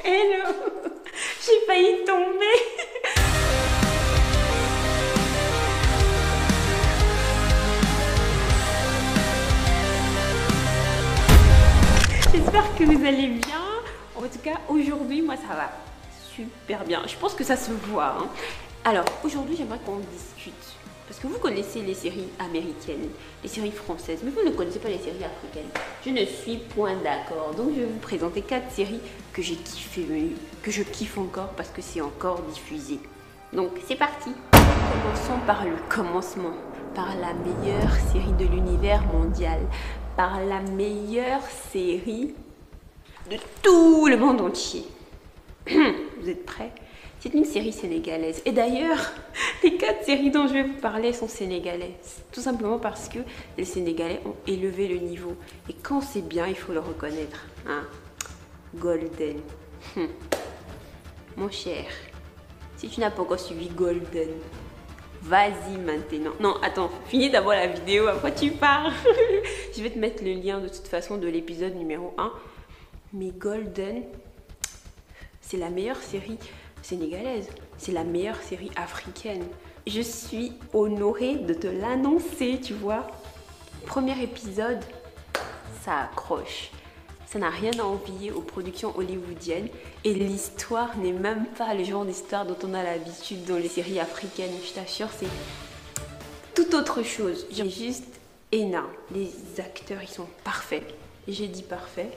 Hello. J'ai failli tomber. J'espère que vous allez bien. En tout cas, aujourd'hui, moi, ça va super bien. Je pense que ça se voit. Hein. Alors, aujourd'hui, j'aimerais qu'on discute. Parce que vous connaissez les séries américaines, les séries françaises, mais vous ne connaissez pas les séries africaines. Je ne suis point d'accord. Donc, je vais vous présenter 4 séries que j'ai kiffé, que je kiffe encore parce que c'est encore diffusé. Donc, c'est parti. Commençons par le commencement. Par la meilleure série de l'univers mondial. Par la meilleure série de tout le monde entier. Vous êtes prêts? C'est une série sénégalaise. Et d'ailleurs, les 4 séries dont je vais vous parler sont sénégalaises. Tout simplement parce que les Sénégalais ont élevé le niveau. Et quand c'est bien, il faut le reconnaître. Hein? Golden. Mon cher, si tu n'as pas encore suivi Golden, vas-y maintenant. Non, attends, finis d'abord la vidéo, après tu pars. Je vais te mettre le lien de toute façon de l'épisode numéro 1. Mais Golden, c'est la meilleure série sénégalaise. C'est la meilleure série africaine. Je suis honorée de te l'annoncer, tu vois. Premier épisode, ça accroche. Ça n'a rien à envier aux productions hollywoodiennes. Et l'histoire n'est même pas le genre d'histoire dont on a l'habitude dans les séries africaines. Je t'assure, c'est tout autre chose. C'est juste énorme. Les acteurs, ils sont parfaits. J'ai dit parfaits.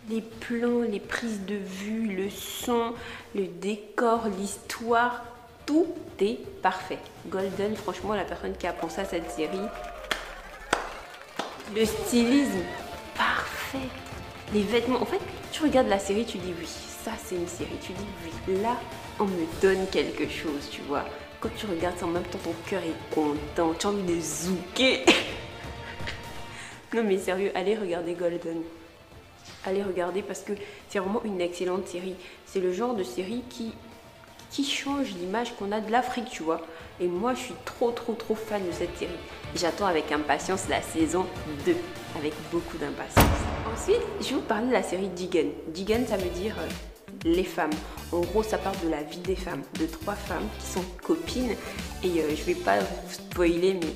Les plans, les prises de vue, le son, le décor, l'histoire, tout est parfait. Golden, franchement, la personne qui a pensé à cette série, le stylisme, parfait. Les vêtements, en fait, tu regardes la série, tu dis oui, ça c'est une série, tu dis oui, là, on me donne quelque chose, tu vois. Quand tu regardes ça, en même temps, ton cœur est content, tu as envie de zouker. Non mais sérieux, allez regarder Golden. Allez regarder parce que c'est vraiment une excellente série. C'est le genre de série qui change l'image qu'on a de l'Afrique, tu vois. Et moi, je suis trop fan de cette série. J'attends avec impatience la saison 2, avec beaucoup d'impatience. Ensuite, je vais vous parler de la série Digen. Digen, ça veut dire les femmes. En gros, ça parle de la vie des femmes, de 3 femmes qui sont copines. Et je vais pas vous spoiler, mais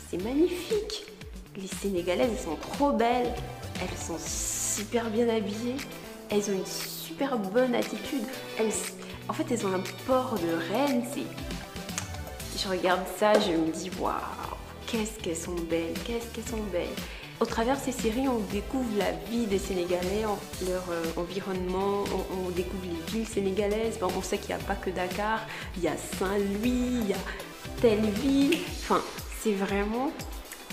c'est magnifique. Les Sénégalaises, elles sont trop belles, elles sont super bien habillées, elles ont une super bonne attitude. En fait, elles ont un port de reine. Je regarde ça, je me dis, waouh, qu'est-ce qu'elles sont belles, qu'est-ce qu'elles sont belles. Au travers de ces séries, on découvre la vie des Sénégalais, leur environnement, on découvre les villes sénégalaises. On sait qu'il n'y a pas que Dakar, il y a Saint-Louis, il y a telle ville. Enfin, c'est vraiment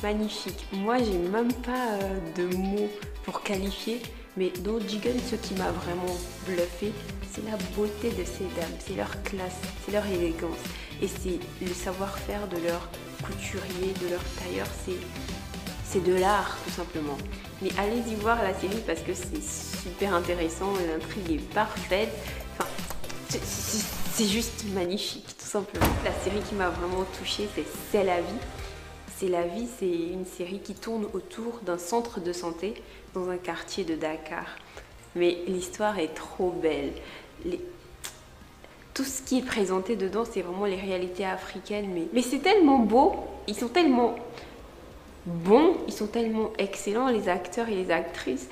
magnifique. Moi, j'ai même pas de mots pour qualifier, mais dans Digen, ce qui m'a vraiment bluffé, c'est la beauté de ces dames, c'est leur classe, c'est leur élégance, et c'est le savoir-faire de leurs couturiers, de leurs tailleurs, c'est de l'art tout simplement. Mais allez-y voir la série parce que c'est super intéressant, l'intrigue est parfaite, enfin, c'est juste magnifique tout simplement. La série qui m'a vraiment touchée, C'est la vie. C'est la vie, c'est une série qui tourne autour d'un centre de santé dans un quartier de Dakar. Mais l'histoire est trop belle. Tout ce qui est présenté dedans, c'est vraiment les réalités africaines. Mais c'est tellement beau, ils sont tellement bons, ils sont tellement excellents, les acteurs et les actrices.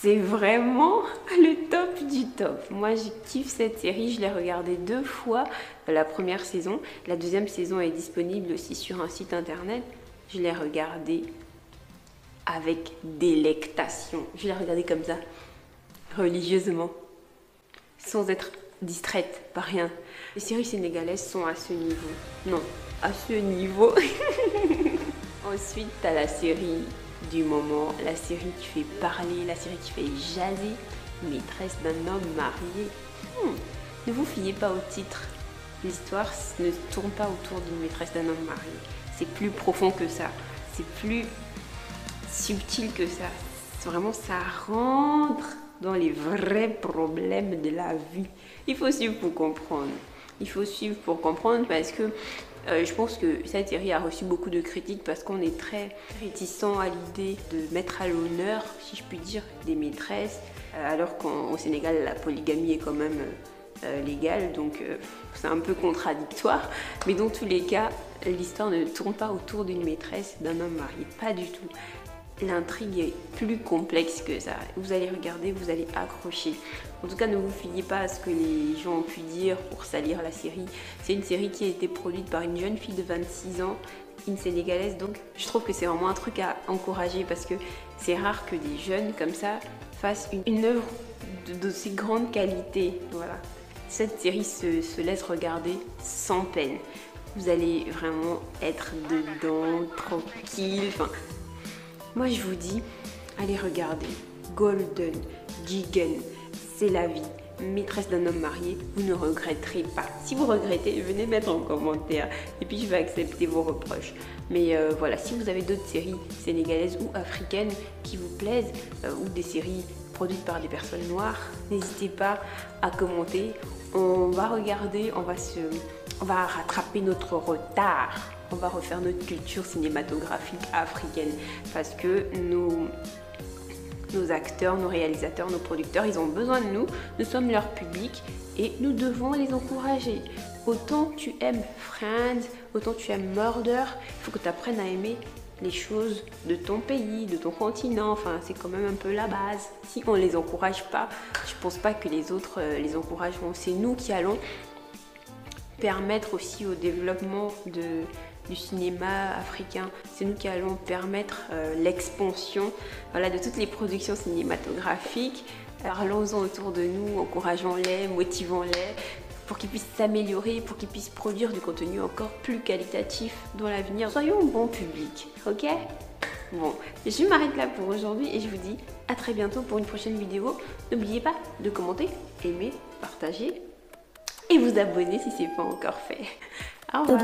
C'est vraiment le top du top. Moi, je kiffe cette série. Je l'ai regardée 2 fois, la première saison. La deuxième saison est disponible aussi sur un site internet. Je l'ai regardée avec délectation. Je l'ai regardée comme ça, religieusement, sans être distraite par rien. Les séries sénégalaises sont à ce niveau. Non, à ce niveau. Ensuite, tu as la série du moment, la série qui fait parler, la série qui fait jaser, Maîtresse d'un homme marié. Ne vous fiez pas au titre. L'histoire ne tourne pas autour d'une maîtresse d'un homme marié. C'est plus profond que ça. C'est plus subtil que ça. Vraiment, ça rentre dans les vrais problèmes de la vie. Il faut suivre pour comprendre. Il faut suivre pour comprendre parce que Je pense que cette série a reçu beaucoup de critiques parce qu'on est très réticent à l'idée de mettre à l'honneur, si je puis dire, des maîtresses, alors qu'au Sénégal, la polygamie est quand même légale, donc c'est un peu contradictoire. Mais dans tous les cas, l'histoire ne tourne pas autour d'une maîtresse, d'un homme marié, pas du tout. L'intrigue est plus complexe que ça. Vous allez regarder, vous allez accrocher. En tout cas, ne vous fiez pas à ce que les gens ont pu dire pour salir la série. C'est une série qui a été produite par une jeune fille de 26 ans, une Sénégalaise. Donc, je trouve que c'est vraiment un truc à encourager parce que c'est rare que des jeunes comme ça fassent une œuvre d'aussi grande qualité. Voilà. Cette série se laisse regarder sans peine. Vous allez vraiment être dedans, tranquille. Enfin, moi, je vous dis, allez regarder Golden Gigan, c'est la vie. Maîtresse d'un homme marié, vous ne regretterez pas. Si vous regrettez, venez mettre en commentaire et puis je vais accepter vos reproches. Mais voilà, si vous avez d'autres séries sénégalaises ou africaines qui vous plaisent ou des séries produites par des personnes noires, n'hésitez pas à commenter. On va regarder, on va rattraper notre retard. On va refaire notre culture cinématographique africaine parce que nos acteurs, nos réalisateurs, nos producteurs, ils ont besoin de nous. Nous sommes leur public et nous devons les encourager. Autant tu aimes Friends, autant tu aimes Murder, il faut que tu apprennes à aimer les choses de ton pays, de ton continent. Enfin, c'est quand même un peu la base. Si on ne les encourage pas, je ne pense pas que les autres les encourageront. C'est nous qui allons permettre aussi au développement du cinéma africain. C'est nous qui allons permettre l'expansion, voilà, de toutes les productions cinématographiques. Parlons-en autour de nous, encourageons-les, motivons-les pour qu'ils puissent s'améliorer, pour qu'ils puissent produire du contenu encore plus qualitatif dans l'avenir. Soyons bon public, ok? Bon, je m'arrête là pour aujourd'hui et je vous dis à très bientôt pour une prochaine vidéo. N'oubliez pas de commenter, aimer, partager et vous abonner si ce n'est pas encore fait. Au revoir.